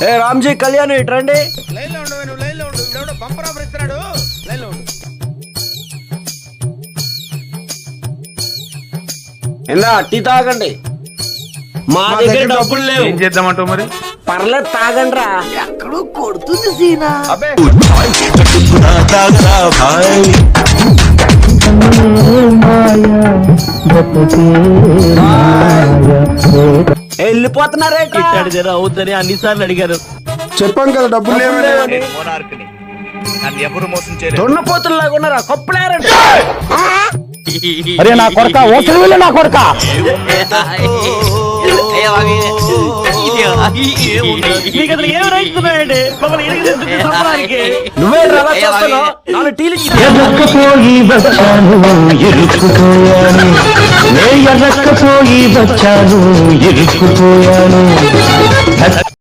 ఏ Ramji Kalyan ఇట్రండి. Line లో ఉండు, నువ్వు లైన్ లో ఉండు. ఇవిడెవడో బంపర్ ఆఫర్ ఇస్తున్నాడు, లైన్ లో ఉండు. ఎందా టీ తాగండి. మా దగ్గర డబ్బులు లేవు. ఏం చేద్దామంటావు మరి? పర్లేదు తాగండి రా. ఎక్కడో కొడుతుంది సీనా. అబ్బే వెళ్ళిపోతున్నారే. అవుతుంది అన్నిసార్లు అడిగారు. చెప్పాం కదా డబ్బులు లేవని. ఎవరు మోసం చేయలేదు. దున్నపోతుల్లాగా ఉన్నారా? కప్పులేరండి. అరే నా కొడుక ఓట్లు నా కొడుక నువ్వే రలా చేస్తున్నావు. నాలుగు టీలు ఎర్రకపోయి వచ్చాను ఇరుక్కుపోయాను, ఎర్రకపోయి వచ్చాను ఇరుక్కుపోయాను.